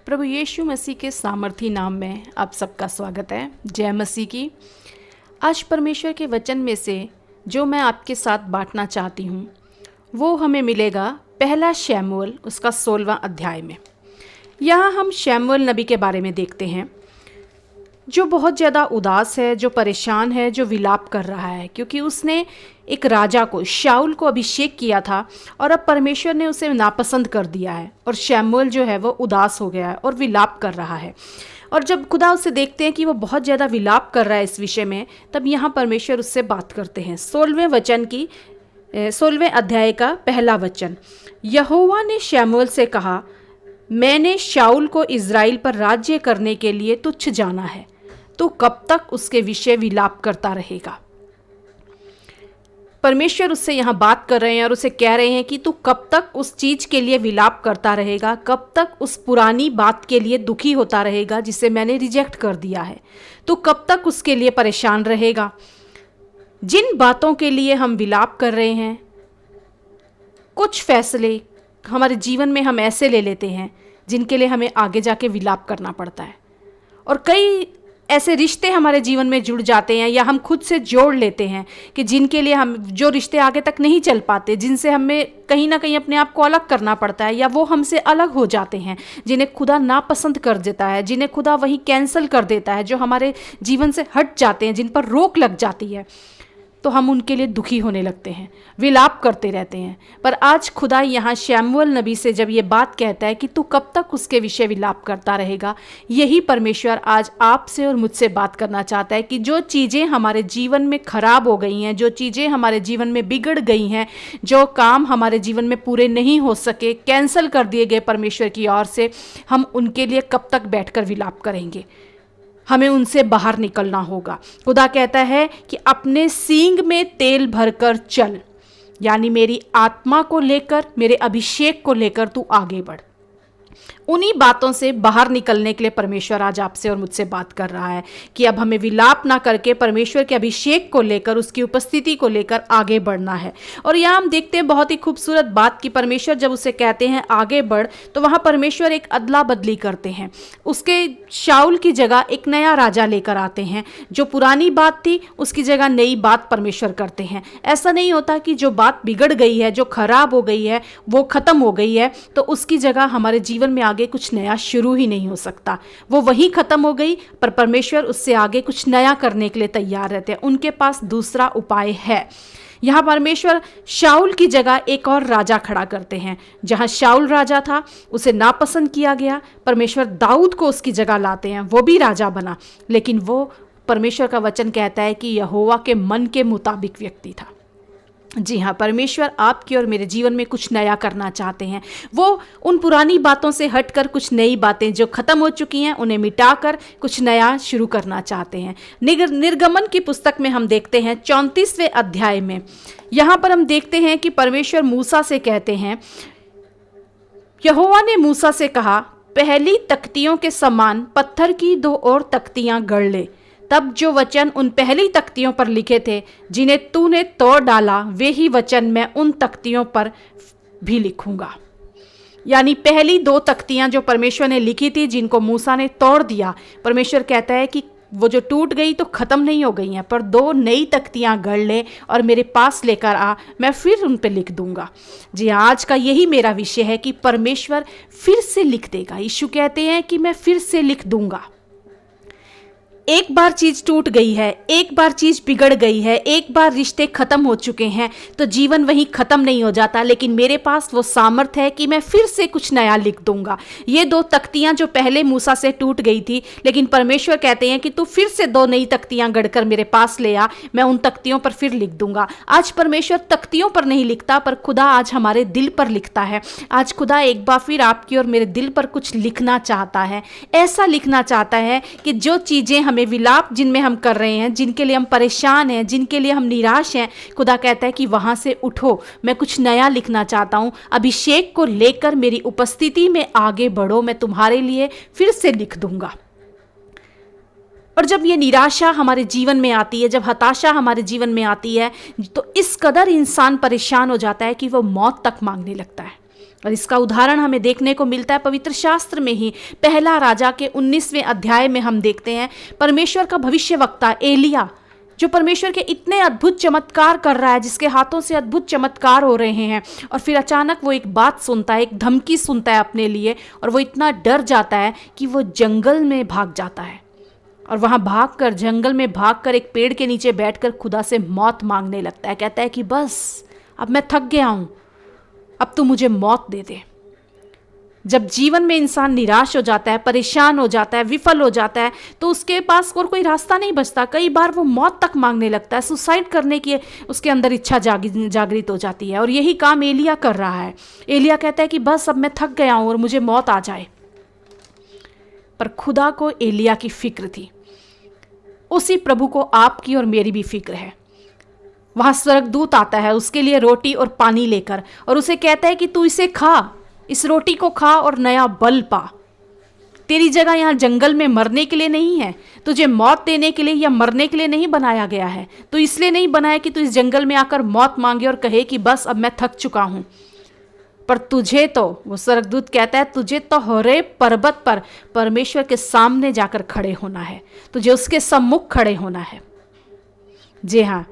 प्रभु यीशु मसीह के सामर्थी नाम में आप सबका स्वागत है। जय मसीह की। आज परमेश्वर के वचन में से जो मैं आपके साथ बांटना चाहती हूँ वो हमें मिलेगा पहला शमूएल उसका 16वां अध्याय में। यहाँ हम शमूएल नबी के बारे में देखते हैं जो बहुत ज़्यादा उदास है, जो परेशान है, जो विलाप कर रहा है क्योंकि उसने एक राजा को, शाऊल को अभिषेक किया था और अब परमेश्वर ने उसे नापसंद कर दिया है और शमूएल जो है वो उदास हो गया है और विलाप कर रहा है। और जब खुदा उसे देखते हैं कि वो बहुत ज़्यादा विलाप कर रहा है इस विषय में, तब यहाँ परमेश्वर उससे बात करते हैं। 16वें अध्याय का पहला वचन। यहोवा ने शमूएल से कहा, मैंने शाऊल को इज़राइल पर राज्य करने के लिए तुच्छ जाना है, तो कब तक उसके विषय विलाप करता रहेगा। परमेश्वर उससे यहाँ बात कर रहे हैं और उसे कह रहे हैं कि तू कब तक उस चीज़ के लिए विलाप करता रहेगा, कब तक उस पुरानी बात के लिए दुखी होता रहेगा जिसे मैंने रिजेक्ट कर दिया है। तू कब तक उसके लिए परेशान रहेगा। जिन बातों के लिए हम विलाप कर रहे हैं, कुछ फैसले हमारे जीवन में हम ऐसे ले लेते हैं जिनके लिए हमें आगे जाके विलाप करना पड़ता है। और कई ऐसे रिश्ते हमारे जीवन में जुड़ जाते हैं या हम खुद से जोड़ लेते हैं कि जिनके लिए हम, जो रिश्ते आगे तक नहीं चल पाते, जिनसे हमें कहीं ना कहीं अपने आप को अलग करना पड़ता है या वो हमसे अलग हो जाते हैं, जिन्हें खुदा नापसंद कर देता है, जिन्हें खुदा वहीं कैंसिल कर देता है, जो हमारे जीवन से हट जाते हैं, जिन पर रोक लग जाती है, तो हम उनके लिए दुखी होने लगते हैं, विलाप करते रहते हैं। पर आज खुदा यहाँ शमूएल नबी से जब ये बात कहता है कि तू कब तक उसके विषय विलाप करता रहेगा, यही परमेश्वर आज आपसे और मुझसे बात करना चाहता है कि जो चीज़ें हमारे जीवन में खराब हो गई हैं, जो चीज़ें हमारे जीवन में बिगड़ गई हैं, जो काम हमारे जीवन में पूरे नहीं हो सके, कैंसल कर दिए गए परमेश्वर की ओर से, हम उनके लिए कब तक बैठकर विलाप करेंगे। हमें उनसे बाहर निकलना होगा। खुदा कहता है कि अपने सींग में तेल भरकर चल, यानी मेरी आत्मा को लेकर, मेरे अभिषेक को लेकर तू आगे बढ़। उन्हीं बातों से बाहर निकलने के लिए परमेश्वर आज आपसे और मुझसे बात कर रहा है कि अब हमें विलाप ना करके परमेश्वर के अभिषेक को लेकर, उसकी उपस्थिति को लेकर आगे बढ़ना है। और यहाँ हम देखते हैं बहुत ही खूबसूरत बात कि परमेश्वर जब उसे कहते हैं आगे बढ़, तो वहाँ परमेश्वर एक अदला बदली करते हैं। उसके शाऊल की जगह एक नया राजा लेकर आते हैं। जो पुरानी बात थी उसकी जगह नई बात परमेश्वर करते हैं। ऐसा नहीं होता कि जो बात बिगड़ गई है, जो खराब हो गई है, वो खत्म हो गई है तो उसकी जगह हमारे जीवन में आगे कुछ नया शुरू ही नहीं हो सकता। वो वही खत्म हो गई, पर परमेश्वर उससे आगे कुछ नया करने के लिए तैयार रहते हैं। उनके पास दूसरा उपाय है। यहाँ परमेश्वर शाऊल की जगह एक और राजा खड़ा करते हैं। जहाँ शाऊल राजा था उसे नापसंद किया गया, परमेश्वर दाऊद को उसकी जगह लाते हैं, वो भी राजा बना, लेकिन वो परमेश्वर का वचन कहता है कि यहोवा के मन के मुताबिक व्यक्ति था। जी हाँ, परमेश्वर आपकी और मेरे जीवन में कुछ नया करना चाहते हैं। वो उन पुरानी बातों से हटकर कुछ नई बातें जो खत्म हो चुकी हैं उन्हें मिटाकर कुछ नया शुरू करना चाहते हैं। निर्गमन की पुस्तक में हम देखते हैं 34वें अध्याय में, यहाँ पर हम देखते हैं कि परमेश्वर मूसा से कहते हैं, यहोवा ने मूसा से कहा, पहली तख्तियों के समान पत्थर की 2 और तख्तियां गढ़ ले। तब जो वचन उन पहली तख्तियों पर लिखे थे जिन्हें तूने तोड़ डाला, वे ही वचन मैं उन तख्तियों पर भी लिखूंगा। यानी पहली 2 तख्तियां जो परमेश्वर ने लिखी थी, जिनको मूसा ने तोड़ दिया, परमेश्वर कहता है कि वो जो टूट गई तो ख़त्म नहीं हो गई हैं, पर 2 नई तख्तियां गढ़ ले और मेरे पास लेकर आ, मैं फिर उन पे लिख दूंगा। जी आज का यही मेरा विषय है कि परमेश्वर फिर से लिख देगा। यीशु कहते हैं कि मैं फिर से लिख दूंगा। एक बार चीज़ टूट गई है, एक बार चीज़ बिगड़ गई है, एक बार रिश्ते ख़त्म हो चुके हैं तो जीवन वहीं ख़त्म नहीं हो जाता, लेकिन मेरे पास वो सामर्थ है कि मैं फिर से कुछ नया लिख दूंगा। ये 2 तख्तियां जो पहले मूसा से टूट गई थी, लेकिन परमेश्वर कहते हैं कि तू फिर से 2 नई तख्तियां गढ़कर मेरे पास ले आ, मैं उन तख्तियों पर फिर लिख दूंगा। आज परमेश्वर तख्तियों पर नहीं लिखता, पर खुदा आज हमारे दिल पर लिखता है। आज खुदा एक बार फिर आपकी और मेरे दिल पर कुछ लिखना चाहता है। ऐसा लिखना चाहता है कि जो चीज़ें हमें विलाप जिनमें हम कर रहे हैं, जिनके लिए हम परेशान हैं, जिनके लिए हम निराश हैं, खुदा कहता है कि वहां से उठो, मैं कुछ नया लिखना चाहता हूं। अभिषेक को लेकर मेरी उपस्थिति में आगे बढ़ो, मैं तुम्हारे लिए फिर से लिख दूंगा। और जब ये निराशा हमारे जीवन में आती है, जब हताशा हमारे जीवन में आती है, तो इस कदर इंसान परेशान हो जाता है कि वो मौत तक मांगने लगता है। और इसका उदाहरण हमें देखने को मिलता है पवित्र शास्त्र में ही। पहला राजा के 19वें अध्याय में हम देखते हैं परमेश्वर का भविष्यवक्ता एलिया, जो परमेश्वर के इतने अद्भुत चमत्कार कर रहा है, जिसके हाथों से अद्भुत चमत्कार हो रहे हैं, और फिर अचानक वो एक बात सुनता है, एक धमकी सुनता है अपने लिए, और वो इतना डर जाता है कि वो जंगल में भाग जाता है। और वहाँ भागकर, जंगल में भागकर एक पेड़ के नीचे बैठकर खुदा से मौत मांगने लगता है। कहता है कि बस अब मैं थक गया हूँ, अब तू मुझे मौत दे दे। जब जीवन में इंसान निराश हो जाता है, परेशान हो जाता है, विफल हो जाता है, तो उसके पास और कोई रास्ता नहीं बचता। कई बार वो मौत तक मांगने लगता है, सुसाइड करने की उसके अंदर इच्छा जागृत हो जाती है। और यही काम एलिया कर रहा है। एलिया कहता है कि बस अब मैं थक गया हूँ और मुझे मौत आ जाए। पर खुदा को एलिया की फिक्र थी, उसी प्रभु को आपकी और मेरी भी फिक्र है। वहाँ स्वर्गदूत आता है उसके लिए रोटी और पानी लेकर, और उसे कहता है कि तू इसे खा, इस रोटी को खा और नया बल पा। तेरी जगह यहाँ जंगल में मरने के लिए नहीं है, तुझे मौत देने के लिए या मरने के लिए नहीं बनाया गया है। तो इसलिए नहीं बनाया कि तू इस जंगल में आकर मौत मांगे और कहे कि बस अब मैं थक चुका हूँ। पर तुझे तो, वो स्वर्गदूत कहता है, तुझे तो होरेब पर्वत पर परमेश्वर के सामने जाकर खड़े होना है, तुझे उसके सम्मुख खड़े होना है। जी हाँ,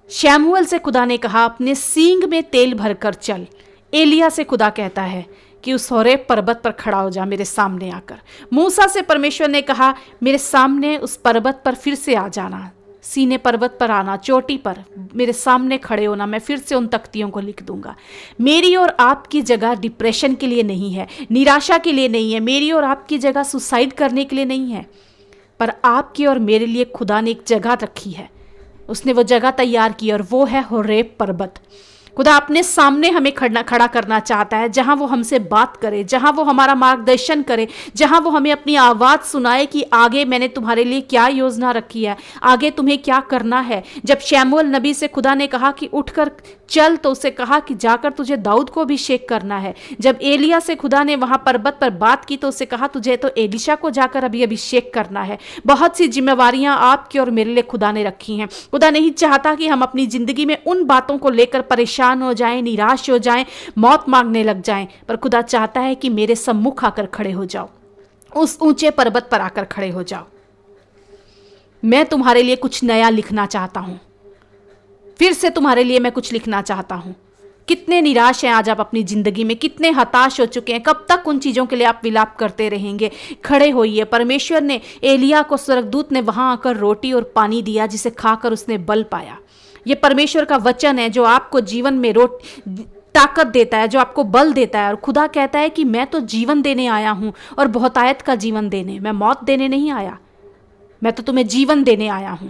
शमूएल से खुदा ने कहा अपने सींग में तेल भरकर चल। एलिया से खुदा कहता है कि उस होरेब पर्वत पर खड़ा हो जा मेरे सामने आकर। मूसा से परमेश्वर ने कहा मेरे सामने उस पर्वत पर फिर से आ जाना, सीने पर्वत पर आना, चोटी पर मेरे सामने खड़े होना, मैं फिर से उन तख्तियों को लिख दूंगा। मेरी और आपकी जगह डिप्रेशन के लिए नहीं है, निराशा के लिए नहीं है, मेरी और आपकी जगह सुसाइड करने के लिए नहीं है, पर आपकी और मेरे लिए खुदा ने एक जगह रखी है। उसने वो जगह तैयार की और वो है होरेब पर्वत। खुदा अपने सामने हमें खड़ा करना चाहता है, जहां वो हमसे बात करे, जहां वो हमारा मार्गदर्शन करे, जहां वो हमें अपनी आवाज़ सुनाए कि आगे मैंने तुम्हारे लिए क्या योजना रखी है, आगे तुम्हें क्या करना है। जब शमूएल नबी से खुदा ने कहा कि उठकर चल, तो उसे कहा कि जाकर तुझे दाऊद को अभिषेक करना है। जब एलिया से खुदा ने वहां पर्वत पर बात की, तो उसे कहा तुझे तो एलिशा को जाकर अभी अभिषेक करना है। बहुत सी जिम्मेवारियां आपकी और मेरे लिए खुदा ने रखी हैं। खुदा नहीं चाहता कि हम अपनी जिंदगी में उन बातों को लेकर परेशान हो जाएं, निराश हो जाएं, मौत मांगने लग जाएं, पर खुदा चाहता है कि मेरे सम्मुख आकर खड़े हो जाओ, उस ऊंचे पर्वत पर आकर खड़े हो जाओ। मैं तुम्हारे लिए कुछ नया लिखना चाहता हूं, फिर से तुम्हारे लिए मैं कुछ लिखना चाहता हूं। कितने निराश हैं आज आप अपनी जिंदगी में, कितने हताश हो चुके हैं, कब तक उन चीजों के लिए आप विलाप करते रहेंगे। खड़े होइए। परमेश्वर ने एलिया को, स्वर्गदूत ने वहां आकर रोटी और पानी दिया, जिसे खाकर उसने बल पाया। ये परमेश्वर का वचन है जो आपको जीवन में ताकत देता है, जो आपको बल देता है। और खुदा कहता है कि मैं तो जीवन देने आया हूं, और बहुतायत का जीवन देने, मैं मौत देने नहीं आया, मैं तो तुम्हें जीवन देने आया हूं,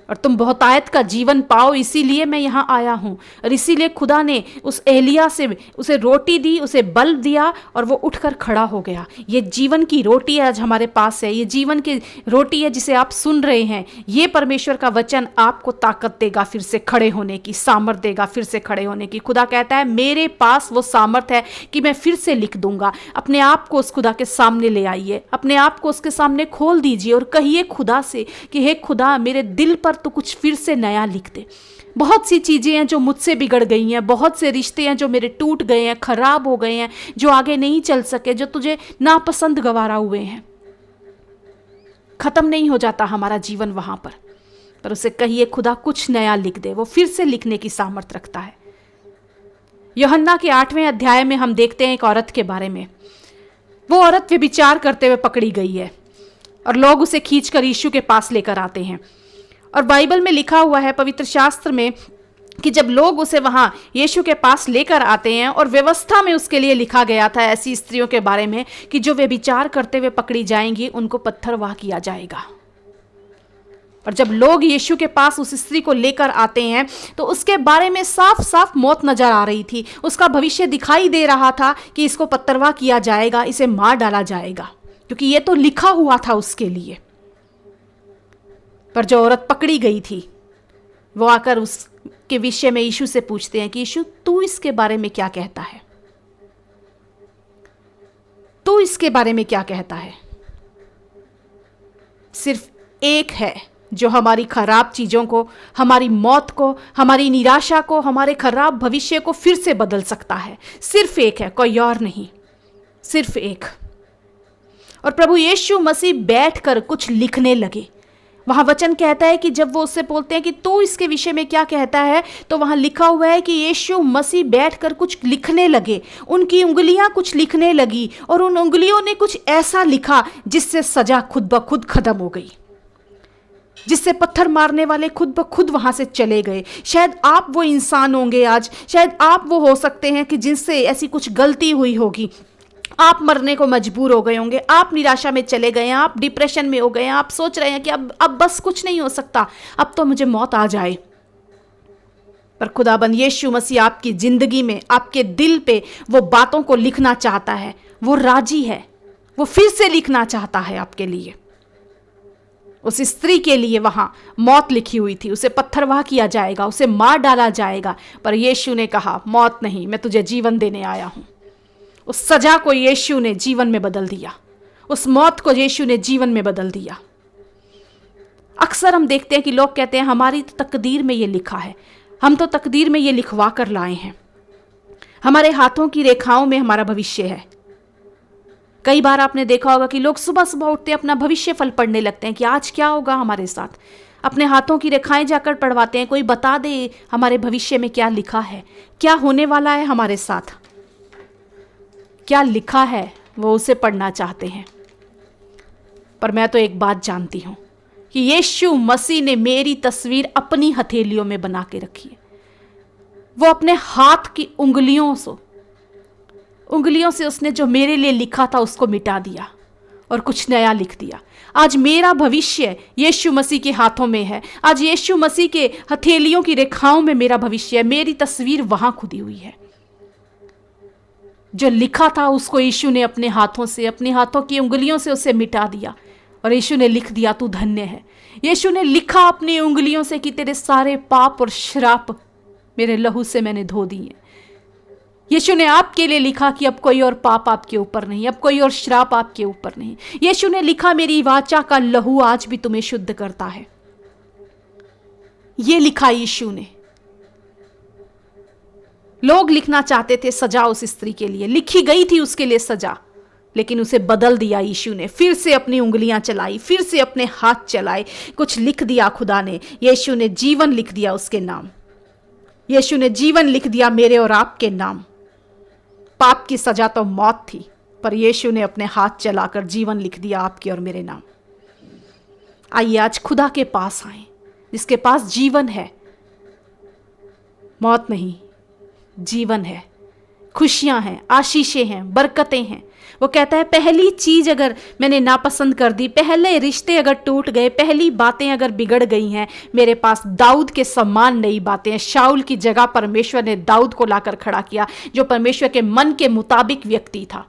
और तुम बहुतायत का जीवन पाओ, इसीलिए मैं यहाँ आया हूँ। और इसीलिए खुदा ने उस एलिया से उसे रोटी दी, उसे बल दिया, और वो उठकर खड़ा हो गया। ये जीवन की रोटी आज हमारे पास है, ये जीवन की रोटी है जिसे आप सुन रहे हैं। ये परमेश्वर का वचन आपको ताकत देगा, फिर से खड़े होने की सामर्थ देगा, फिर से खड़े होने की। खुदा कहता है मेरे पास वो सामर्थ है कि मैं फिर से लिख दूंगा। अपने आप को उस खुदा के सामने ले आइए, अपने आप को उसके सामने खोल दीजिए और कहिए खुदा से कि हे खुदा, मेरे दिल पर तो कुछ फिर से नया लिख दे। बहुत सी चीजें हैं जो मुझसे बिगड़ गई हैं, बहुत से रिश्ते हैं जो मेरे टूट गए हैं, खराब हो गए हैं, जो आगे नहीं चल सके, जो तुझे नापसंद गवारा हुए हैं। खत्म नहीं हो जाता हमारा जीवन वहां पर उसे कहिए खुदा कुछ नया लिख दे। वो फिर से लिखने की सामर्थ रखता है। यूहन्ना के 8वें अध्याय में हम देखते हैं एक औरत के बारे में। वो औरत व्यभिचार करते हुए पकड़ी गई है और लोग उसे खींचकर यीशु के पास लेकर आते हैं। और बाइबल में लिखा हुआ है, पवित्र शास्त्र में, कि जब लोग उसे वहां यीशु के पास लेकर आते हैं, और व्यवस्था में उसके लिए लिखा गया था ऐसी स्त्रियों के बारे में कि जो व्यभिचार करते हुए पकड़ी जाएंगी उनको पत्थरवाह किया जाएगा। और जब लोग यीशु के पास उस स्त्री को लेकर आते हैं तो उसके बारे में साफ साफ मौत नजर आ रही थी। उसका भविष्य दिखाई दे रहा था कि इसको पत्थरवाह किया जाएगा, इसे मार डाला जाएगा, क्योंकि ये तो लिखा हुआ था उसके लिए। पर जो औरत पकड़ी गई थी वो आकर उसके विषय में यीशु से पूछते हैं कि यीशु, तू इसके बारे में क्या कहता है? तू इसके बारे में क्या कहता है? सिर्फ एक है जो हमारी खराब चीज़ों को, हमारी मौत को, हमारी निराशा को, हमारे खराब भविष्य को फिर से बदल सकता है। सिर्फ एक है, कोई और नहीं, सिर्फ एक। और प्रभु यीशु मसीह बैठकर कुछ लिखने लगे। वहां वचन कहता है कि जब वो उससे बोलते हैं कि तू इसके विषय में क्या कहता है, तो वहां लिखा हुआ है कि यीशु मसीह बैठकर कुछ लिखने लगे। उनकी उंगलियां कुछ लिखने लगी और उन उंगलियों ने कुछ ऐसा लिखा जिससे सजा खुद ब खुद खत्म हो गई, जिससे पत्थर मारने वाले खुद ब खुद वहां से चले गए। शायद आप वो इंसान होंगे आज, शायद आप वो हो सकते हैं कि जिनसे ऐसी कुछ गलती हुई होगी, आप मरने को मजबूर हो गए होंगे, आप निराशा में चले गए हैं, आप डिप्रेशन में हो गए हैं, आप सोच रहे हैं कि अब बस कुछ नहीं हो सकता, अब तो मुझे मौत आ जाए। पर खुदाबंद यीशु मसीह आपकी जिंदगी में, आपके दिल पे वो बातों को लिखना चाहता है। वो राजी है, वो फिर से लिखना चाहता है आपके लिए। उस स्त्री के लिए वहां मौत लिखी हुई थी, उसे पत्थरवाह किया जाएगा, उसे मार डाला जाएगा, पर यीशु ने कहा मौत नहीं, मैं तुझे जीवन देने आया हूं। उस सजा को यीशु ने जीवन में बदल दिया, उस मौत को यीशु ने जीवन में बदल दिया। अक्सर हम देखते हैं कि लोग कहते हैं हमारी तो तकदीर में ये लिखा है, हम तो तकदीर में ये लिखवा कर लाए हैं, हमारे हाथों की रेखाओं में हमारा भविष्य है। कई बार आपने देखा होगा कि लोग सुबह सुबह उठते अपना भविष्य फल पढ़ने लगते हैं कि आज क्या होगा हमारे साथ, अपने हाथों की रेखाएं जाकर पढ़वाते हैं, कोई बता दे हमारे भविष्य में क्या लिखा है, क्या होने वाला है हमारे साथ, क्या लिखा है, वो उसे पढ़ना चाहते हैं। पर मैं तो एक बात जानती हूं कि यीशु मसीह ने मेरी तस्वीर अपनी हथेलियों में बना के रखी है। वो अपने हाथ की उंगलियों से उसने जो मेरे लिए लिखा था उसको मिटा दिया और कुछ नया लिख दिया। आज मेरा भविष्य यीशु मसीह के हाथों में है। आज यीशु मसीह के हथेलियों की रेखाओं में मेरा भविष्य है। मेरी तस्वीर वहां खुदी हुई है। जो लिखा था उसको यीशु ने अपने हाथों से, अपने हाथों की उंगलियों से उसे मिटा दिया और यीशु ने लिख दिया तू धन्य है। यीशु ने लिखा अपनी उंगलियों से कि तेरे सारे पाप और श्राप मेरे लहू से मैंने धो दिए। यीशु ने आपके लिए लिखा कि अब कोई और पाप आपके ऊपर नहीं, अब कोई और श्राप आपके ऊपर नहीं। यीशु ने लिखा मेरी वाचा का लहू आज भी तुम्हें शुद्ध करता है। ये लिखा यीशु ने। लोग लिखना चाहते थे सजा उस स्त्री के लिए, लिखी गई थी उसके लिए सजा, लेकिन उसे बदल दिया यीशु ने। फिर से अपनी उंगलियां चलाई, फिर से अपने हाथ चलाए, कुछ लिख दिया खुदा ने। यीशु ने जीवन लिख दिया उसके नाम। यीशु ने जीवन लिख दिया मेरे और आपके नाम। पाप की सजा तो मौत थी, पर यीशु ने अपने हाथ चलाकर जीवन लिख दिया आपके और मेरे नाम। आइए आज खुदा के पास आए, जिसके पास जीवन है, मौत नहीं, जीवन है, खुशियां हैं, आशीषें हैं, बरकतें हैं। वो कहता है पहली चीज अगर मैंने नापसंद कर दी, पहले रिश्ते अगर टूट गए, पहली बातें अगर बिगड़ गई हैं, मेरे पास दाऊद के समान नई बातें हैं। शाऊल की जगह परमेश्वर ने दाऊद को लाकर खड़ा किया, जो परमेश्वर के मन के मुताबिक व्यक्ति था।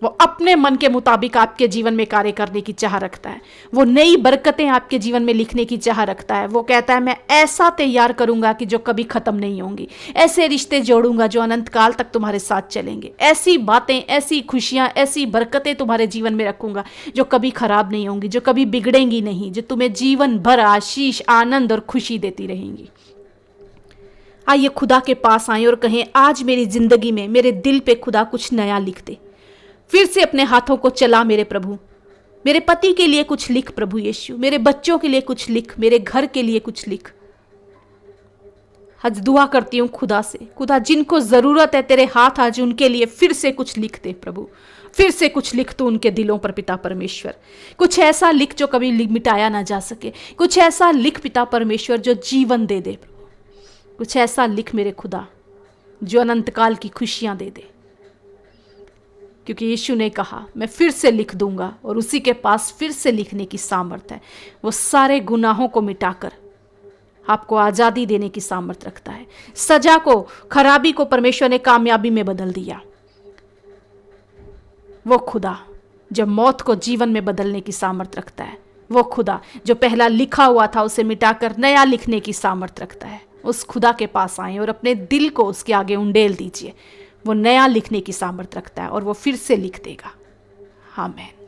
वो अपने मन के मुताबिक आपके जीवन में कार्य करने की चाह रखता है। वो नई बरकतें आपके जीवन में लिखने की चाह रखता है। वो कहता है मैं ऐसा तैयार करूंगा कि जो कभी खत्म नहीं होंगी, ऐसे रिश्ते जोड़ूंगा जो अनंत काल तक तुम्हारे साथ चलेंगे, ऐसी बातें, ऐसी खुशियां, ऐसी बरकतें तुम्हारे जीवन में रखूंगा जो कभी खराब नहीं होंगी, जो कभी बिगड़ेंगी नहीं, जो तुम्हें जीवन भर आशीष, आनंद और खुशी देती रहेंगी। आइए खुदा के पास आए और कहें आज मेरी जिंदगी में, मेरे दिल पे खुदा कुछ नया लिख दे। फिर से अपने हाथों को चला मेरे प्रभु। मेरे पति के लिए कुछ लिख प्रभु यीशु, मेरे बच्चों के लिए कुछ लिख, मेरे घर के लिए कुछ लिख। आज दुआ करती हूँ खुदा से, खुदा जिनको जरूरत है तेरे हाथ आज उनके लिए फिर से कुछ लिख दे प्रभु। फिर से कुछ लिख तू उनके दिलों पर पिता परमेश्वर। कुछ ऐसा लिख जो कभी मिटाया ना जा सके। कुछ ऐसा लिख पिता परमेश्वर जो जीवन दे दे प्रभु। कुछ ऐसा लिख मेरे खुदा जो अनंत काल की खुशियां दे दे, क्योंकि यीशु ने कहा मैं फिर से लिख दूंगा और उसी के पास फिर से लिखने की सामर्थ है। वो सारे गुनाहों को मिटाकर आपको आज़ादी देने की सामर्थ रखता है। सजा को, खराबी को परमेश्वर ने कामयाबी में बदल दिया। वो खुदा जो मौत को जीवन में बदलने की सामर्थ रखता है, वो खुदा जो पहला लिखा हुआ था उसे मिटाकर नया लिखने की सामर्थ रखता है, उस खुदा के पास आए और अपने दिल को उसके आगे उंडेल दीजिए। वो नया लिखने की सामर्थ रखता है और वो फिर से लिख देगा। आमीन।